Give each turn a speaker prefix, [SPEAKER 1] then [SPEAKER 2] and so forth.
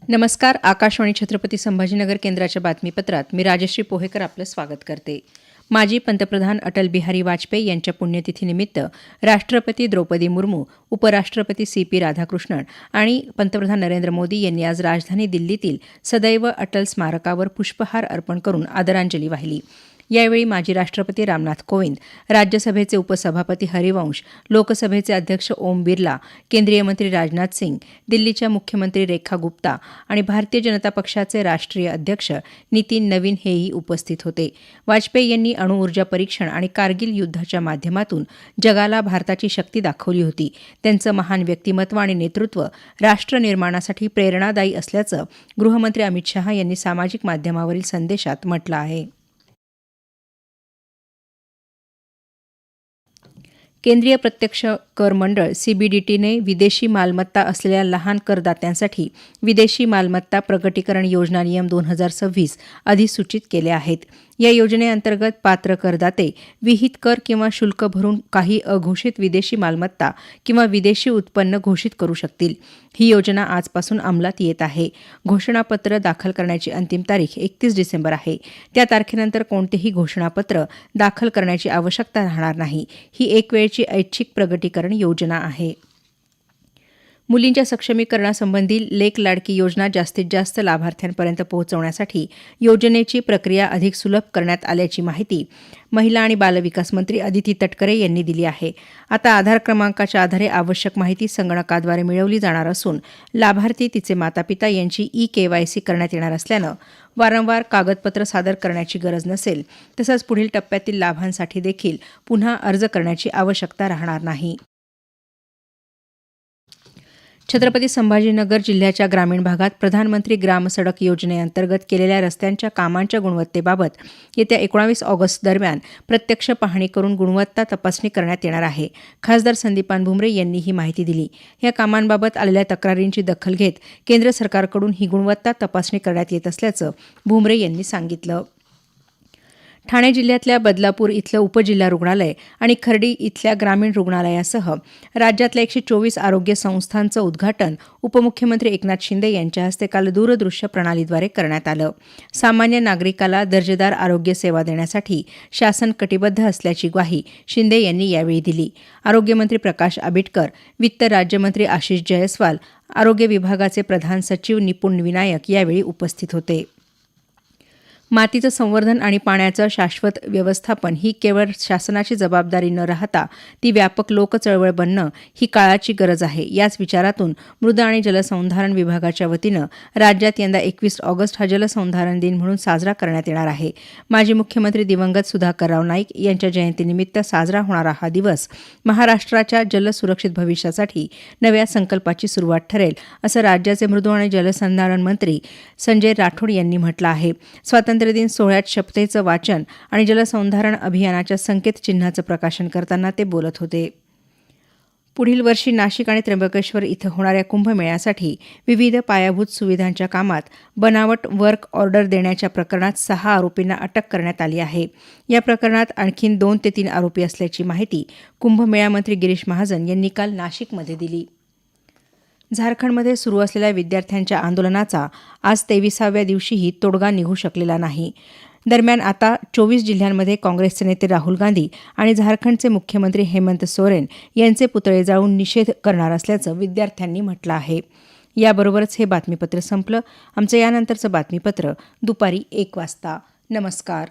[SPEAKER 1] नमस्कार. आकाशवाणी छत्रपती संभाजीनगर केंद्राच्या बातमीपत्रात मी राजश्री पोहेकर आपलं स्वागत करते. माजी पंतप्रधान अटल बिहारी वाजपेयी यांच्या पुण्यतिथीनिमित्त राष्ट्रपती द्रौपदी मुर्मू, उपराष्ट्रपती CP राधाकृष्णन आणि पंतप्रधान नरेंद्र मोदी यांनी आज राजधानी दिल्लीतील सदैव अटल स्मारकावर पुष्पहार अर्पण करून आदरांजली वाहिली. यावेळी माजी राष्ट्रपती रामनाथ कोविंद, राज्यसभेचे उपसभापती हरिवंश, लोकसभेचे अध्यक्ष ओम बिर्ला, केंद्रीय मंत्री राजनाथ सिंग, दिल्लीच्या मुख्यमंत्री रेखा गुप्ता आणि भारतीय जनता पक्षाचे राष्ट्रीय अध्यक्ष नितीन नवीन हेही उपस्थित होते. वाजपेयी यांनी अणुऊर्जा परीक्षण आणि कारगिल युद्धाच्या माध्यमातून जगाला भारताची शक्ती दाखवली होती. त्यांचं महान व्यक्तिमत्व आणि नेतृत्व राष्ट्रनिर्माणासाठी प्रेरणादायी असल्याचं गृहमंत्री अमित शहा यांनी सामाजिक माध्यमावरील संदेशात म्हटलं आहे. केंद्रीय प्रत्यक्ष कर मंडळ CBDTने विदेशी मालमत्ता असलेल्या लहान करदात्यांसाठी विदेशी मालमत्ता प्रकटीकरण योजना नियम 2026 अधिसूचित केले आहेत. या योजनेअंतर्गत पात्र करदाते विहित कर किंवा शुल्क भरून काही अघोषित विदेशी मालमत्ता किंवा विदेशी उत्पन्न घोषित करू शकतील. ही योजना आजपासून अंमलात येत आहे. घोषणापत्र दाखल करण्याची अंतिम तारीख 31 डिसेंबर आहे. त्या तारखेनंतर कोणतेही घोषणापत्र दाखल करण्याची आवश्यकता राहणार नाही. ही एक वेळची ऐच्छिक प्रगटीकरण योजना आहे. मुलींच्या सक्षमीकरणासंबंधी लेक लाडकी योजना जास्तीत जास्त लाभार्थ्यांपर्यंत पोहोचवण्यासाठी योजनेची प्रक्रिया अधिक सुलभ करण्यात आल्याची माहिती महिला आणि बालविकास मंत्री अदिती तटकरे यांनी दिली आहे. आता आधार क्रमांकाच्या आधारे आवश्यक माहिती संगणकाद्वारे मिळवली जाणार असून लाभार्थी, तिचे मातापिता यांची eKYC करण्यात येणार असल्यानं वारंवार कागदपत्र सादर करण्याची गरज नसेल. तसंच पुढील टप्प्यातील लाभांसाठी देखील पुन्हा अर्ज करण्याची आवश्यकता राहणार नाही. छत्रपती संभाजीनगर जिल्ह्याच्या ग्रामीण भागात प्रधानमंत्री ग्राम सडक योजनेअंतर्गत केलेल्या रस्त्यांच्या कामांच्या गुणवत्तेबाबत येत्या 19 ऑगस्ट दरम्यान प्रत्यक्ष पाहणी करून गुणवत्ता तपासणी करण्यात येणार आहे. खासदार संदीपान भुमरे यांनी ही माहिती दिली. या कामांबाबत आलेल्या तक्रारींची दखल घेत केंद्र सरकारकडून ही गुणवत्ता तपासणी करण्यात येत असल्याचं भुमरे यांनी सांगितलं. ठाणे जिल्ह्यातल्या बदलापूर इथलं उपजिल्हा रुग्णालय आणि खर्डी इथल्या ग्रामीण रुग्णालयासह राज्यातल्या 124 आरोग्य संस्थांचं उद्घाटन उपमुख्यमंत्री एकनाथ शिंदे यांच्या हस्ते काल दूरदृश्य प्रणालीद्वारे करण्यात आलं. सामान्य नागरिकाला दर्जेदार आरोग्य सेवा देण्यासाठी शासन कटिबद्ध असल्याची ग्वाही शिंदे यांनी यावेळी दिली. आरोग्यमंत्री प्रकाश आंबेडकर, वित्त राज्यमंत्री आशिष जयस्वाल, आरोग्य विभागाचे प्रधान सचिव निपुण विनायक यावेळी उपस्थित होते. मातीचं संवर्धन आणि पाण्याचं शाश्वत व्यवस्थापन ही केवळ शासनाची जबाबदारी न राहता ती व्यापक लोकचळवळ बनणं ही काळाची गरज आहे. याच विचारातून मृद आणि जलसंधारण विभागाच्या वतीनं राज्यात यंदा 21 ऑगस्ट हा जलसंधारण दिन म्हणून साजरा करण्यात येणार आहे. माजी मुख्यमंत्री दिवंगत सुधाकरराव नाईक यांच्या जयंतीनिमित्त साजरा होणारा हा दिवस महाराष्ट्राच्या जलसुरक्षित भविष्यासाठी नव्या संकल्पाची सुरुवात ठरेल, असं राज्याचे मृद आणि जलसंधारण मंत्री संजय राठोड यांनी म्हटलं आहे. स्वातंत्र्य दिन सोहळ्यात शपथेचं वाचन आणि जलसंधारण अभियानाच्या संकेतचिन्हाचं प्रकाशन करताना ते बोलत होते. पुढील वर्षी नाशिक आणि त्र्यंबकेश्वर इथं होणाऱ्या कुंभमेळ्यासाठी विविध पायाभूत सुविधांच्या कामात बनावट वर्क ऑर्डर देण्याच्या प्रकरणात 6 आरोपींना अटक करण्यात आली आहे. या प्रकरणात आणखी 2 ते 3 आरोपी असल्याची माहिती कुंभमेळा मंत्री गिरीश महाजन यांनी काल नाशिकमध्ये दिली. झारखंडमध्ये सुरू असलेल्या विद्यार्थ्यांच्या आंदोलनाचा आज 23व्या दिवशीही तोडगा निघू शकलेला नाही. दरम्यान आता 24 जिल्ह्यांमध्ये काँग्रेसचे नेते राहुल गांधी आणि झारखंडचे मुख्यमंत्री हेमंत सोरेन यांचे पुतळे जाळून निषेध करणार असल्याचं विद्यार्थ्यांनी म्हटलं आहे. याबरोबरच हे बातमीपत्र संपलं. आमचं यानंतरचं बातमीपत्र दुपारी 1 वाजता. नमस्कार.